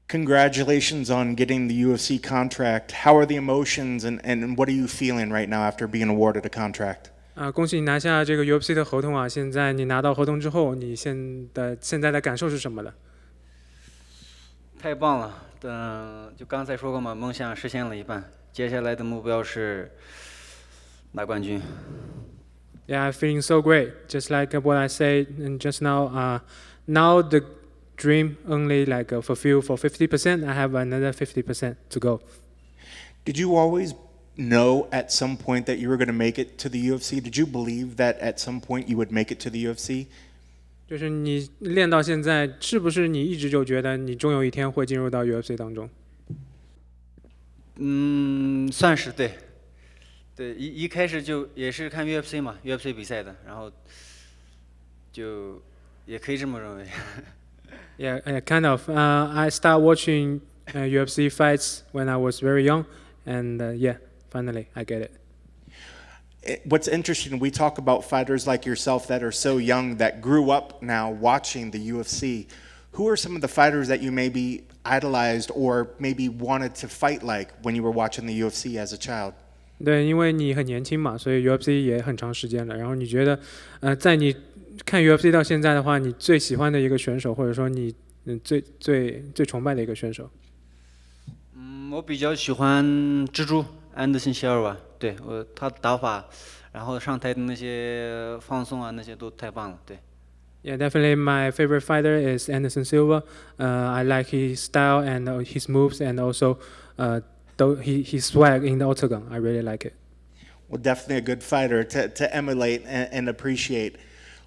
Congratulations on getting the UFC contract. How are the emotions and what are you feeling right now after being awarded a contract? 恭喜你拿下这个 UFC 的合同啊！现在你拿到合同之后，你现在的感受是什么的？太棒了，就刚才说过嘛，梦想实现了一半，接下来的目标是拿冠军。Yeah, I'm feeling so great. Just like what I said just now. Now the dream only fulfill for 50%. I have another 50% to go. Did you always know at some point that you were going to make it to the UFC? Did you believe that at some point you would make it to the UFC? 就是你练到现在，是不是你一直就觉得你终有一天会进入到 UFC 当中？算是对。对，一开始就也是看 UFC 嘛，UFC 比赛的，然后就也可以这么认为。Yeah, kind of. I started watching UFC fights when I was very young, and yeah, finally I get it. What's interesting, we talk about fighters like yourself that are so young that grew up now watching the UFC. Who are some of the fighters that you maybe idolized or maybe wanted to fight like when you were watching the UFC as a child? 对，因为你很年轻嘛，所以 UFC 也很长时间了。然后你觉得，在你看 UFC 到现在的话，你最喜欢的一个选手，或者说你最崇拜的一个选手？我比较喜欢蜘蛛安德森希尔瓦，对他的打法，然后上台的那些放松啊，那些都太棒了，对。Yeah, definitely my favorite fighter is Anderson Silva. I like his style and his moves, and also his swag in the octagon. I really like it. Well, definitely a good fighter to emulate and appreciate.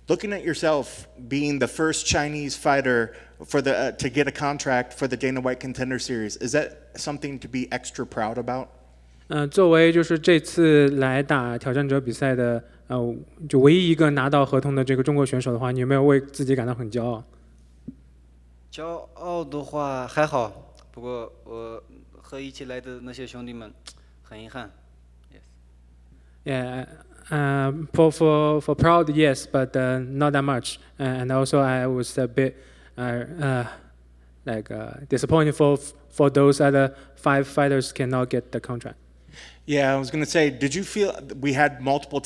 Looking at yourself being the first Chinese fighter to get a contract for the Dana White Contender Series, is that something to be extra proud about? 作为就是这次来打挑战者比赛的就唯一一个拿到合同的这个中国选手的话，你有没有为自己感到很骄傲？骄傲的话还好，不过我和一起来的那些兄弟们很遗憾。Yeah, for proud, yes, but not that much. And also, I was a bit disappointed for those other 5 fighters cannot get the contract. Yeah, I was going to say, did you feel we had multiple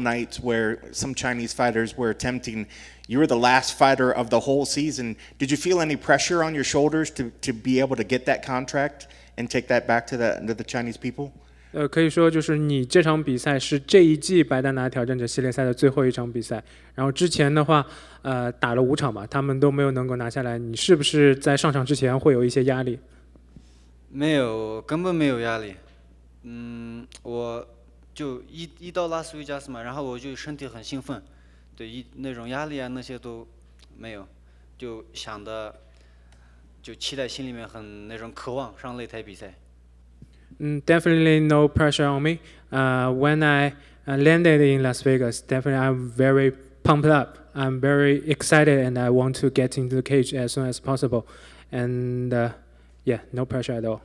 nights where some Chinese fighters were attempting? You were the last fighter of the whole season. Did you feel any pressure on your shoulders to be able to get that contract and take that back to the Chinese people? 可以说就是你这场比赛是这一季白丹拿挑战者系列赛的最后一场比赛，然后之前的话，打了5场嘛，他们都没有能够拿下来，你是不是在上场之前会有一些压力？没有，根本没有压力。我就一到拉斯维加斯嘛，然后我就身体很兴奋，对，那种压力啊那些都没有，就想的就期待心里面很那种渴望上擂台比赛。Definitely no pressure on me. When I landed in Las Vegas, definitely I'm very pumped up. I'm very excited and I want to get into the cage as soon as possible. And yeah, no pressure at all.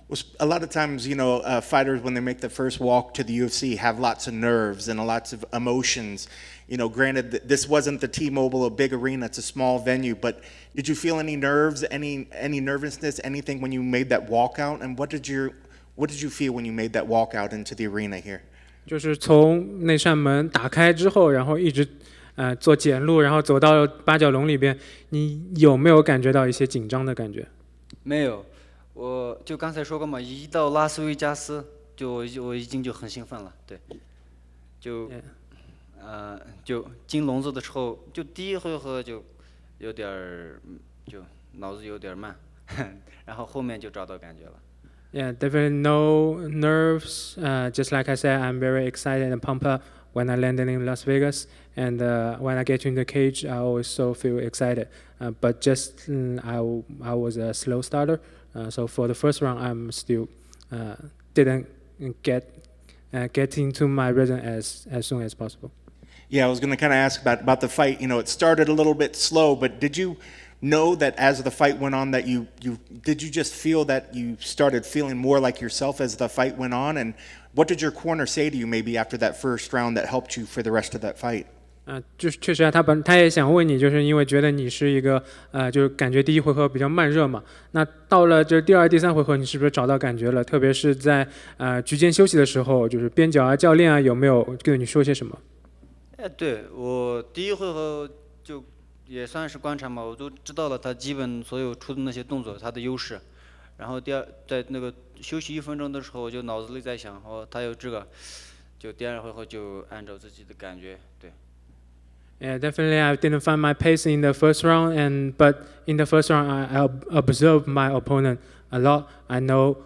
Well, a lot of times, fighters, when they make the first walk to the UFC, have lots of nerves and lots of emotions. Granted, this wasn't the T-Mobile, a big arena, it's a small venue, but did you feel any nerves, any nervousness, anything when you made that walkout? And what did you feel when you made that walkout into the arena here? 就是从那扇门打开之后，然后一直做检录，然后走到八角笼里边，你有没有感觉到一些紧张的感觉？没有。我就刚才说过嘛，一到拉斯维加斯，我已经就很兴奋了，对，就进笼子的时候，就第一回合就有点就脑子有点慢，然后后面就找到感觉了。Yeah, definitely no nerves. Just like I said, I'm very excited and pumped up when I landed in Las Vegas, and when I get in the cage, I also feel excited. But just I was a slow starter. So for the first round, I'm still didn't get into my rhythm as soon as possible. Yeah, I was going to kind of ask about the fight. It started a little bit slow, but did you know that as the fight went on that did you just feel that you started feeling more like yourself as the fight went on? And what did your corner say to you maybe after that first round that helped you for the rest of that fight? 就是确实啊，他也想问你，就是因为觉得你是一个就是感觉第一回合比较慢热嘛，那到了这第二、第三回合，你是不是找到感觉了？特别是在局间休息的时候，就是边角啊、教练啊有没有跟你说些什么？对我第一回合就也算是观察嘛，我都知道了他基本所有出的那些动作，他的优势。然后在那个休息1分钟的时候，我就脑子里在想，他有这个，就第二回合就按照自己的感觉，对。Yeah, definitely. I didn't find my pace in the first round, but in the first round, I observed my opponent a lot. I know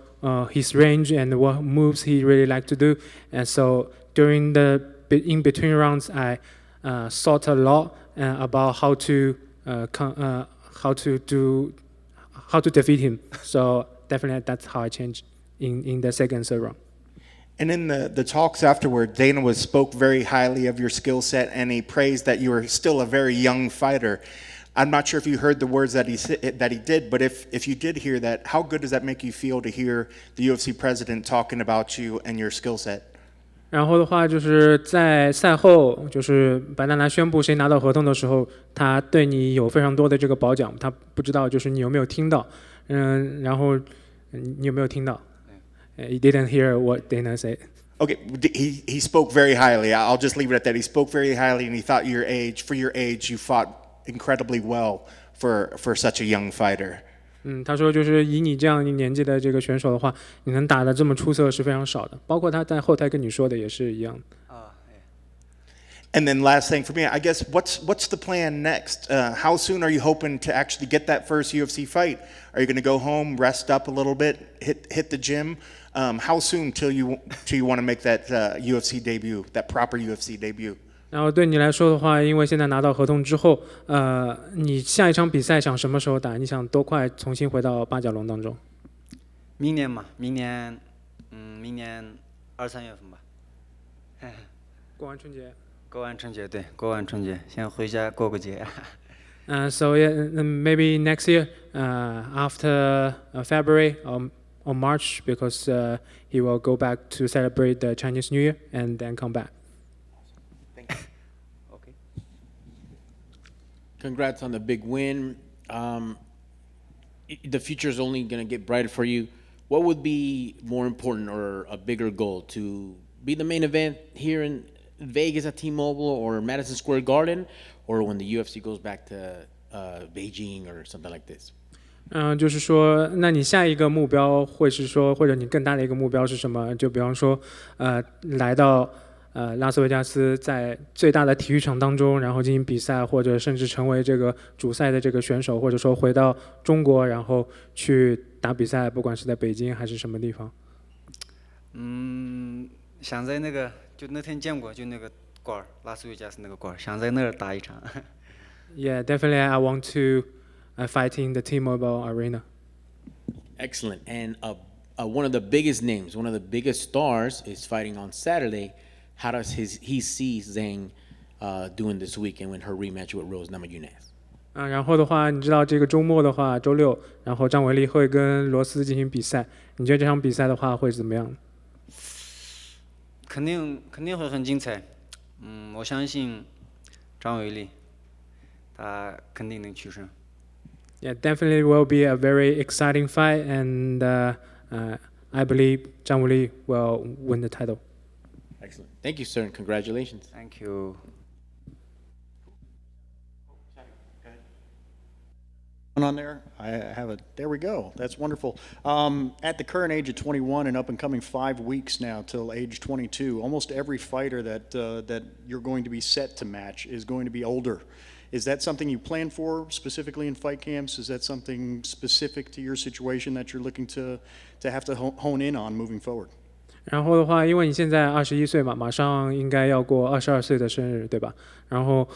his range and what moves he really like to do, and so during the in between rounds, I thought a lot about how to defeat him. So definitely, that's how I changed in the second and third round. And in the talks afterward, Dana spoke very highly of your skill set, and he praised that you were still a very young fighter. I'm not sure if you heard the words that he did, but if you did hear that, how good does that make you feel to hear the UFC president talking about you and your skill set? 然后的话，就是在赛后，就是白大拿宣布谁拿到合同的时候，他对你有非常多的这个褒奖，他不知道就是你有没有听到，然后你有没有听到？ You didn't hear what Dana said. Okay, he spoke very highly. I'll just leave it at that. He spoke very highly, and he thought for your age, you fought incredibly well for such a young fighter. 他说就是以你这样年纪的这个选手的话，你能打得这么出色是非常少的。包括他在后台跟你说的也是一样。And then last thing for me, I guess, what's the plan next? How soon are you hoping to actually get that first UFC fight? Are you going to go home, rest up a little bit, hit the gym? How soon till you want to make that UFC debut, that proper UFC debut? 然后对你来说的话，因为现在拿到合同之后，你下一场比赛想什么时候打？你想多快重新回到八角笼当中？明年嘛，明年2、3月份吧。过完春节。过完春节，对，过完春节，先回家过个节。So yeah, maybe next year, after February or March, because he will go back to celebrate the Chinese New Year and then come back. Thank you. Okay. Congrats on the big win. The future is only going to get brighter for you. What would be more important or a bigger goal, to be the main event here in Vegas at T-Mobile or Madison Square Garden, or when the UFC goes back to Beijing or something like this? 就是说，那你下一个目标会是说，或者你更大的一个目标是什么？就比方说，来到拉斯维加斯，在最大的体育场当中，然后进行比赛，或者甚至成为这个主赛的这个选手，或者说回到中国，然后去打比赛，不管是在北京还是什么地方。想在那个就那天见过，就那个馆儿，拉斯维加斯那个馆儿，想在那儿打一场。Yeah, definitely. I want to fight in the T-Mobile Arena. Excellent. And one of the biggest names, one of the biggest stars, is fighting on Saturday. How does he see Zhang doing this weekend when her rematch with Rose Namajunas? 然后的话，你知道这个周末的话，周六，然后张伟丽会跟罗斯进行比赛。你觉得这场比赛的话会怎么样？肯定会很精彩。我相信张伟丽，她肯定能取胜。Yeah, definitely will be a very exciting fight, and I believe Zhang Weili will win the title. Excellent. Thank you, sir, and congratulations. Thank you. On there, I have a. There we go. That's wonderful. At the current age of 21 and up and coming 5 weeks now till age 22, almost every fighter that you're going to be set to match is going to be older. Is that something you plan for specifically in fight camps? Is that something specific to your situation that you're looking to have to hone in on moving forward? 然后的话，因为你现在21岁嘛，马上应该要过22岁的生日，对吧？然后，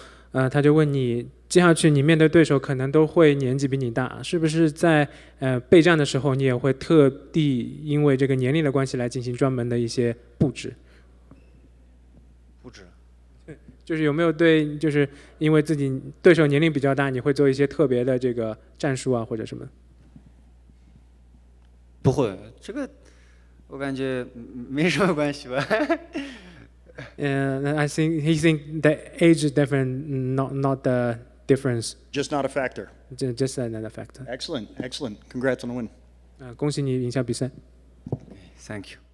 他就问你，接下去你面对对手可能都会年纪比你大，是不是在备战的时候，你也会特地因为这个年龄的关系来进行专门的一些布置？布置。就是有没有对，就是因为自己对手年龄比较大，你会做一些特别的这个战术啊，或者什么？不会，这个我感觉没什么关系吧。and I think he think the age is different, not the difference, Just not a factor. just another factor. Excellent, excellent. Congrats on the win. 恭喜你赢下比赛。 Thank you.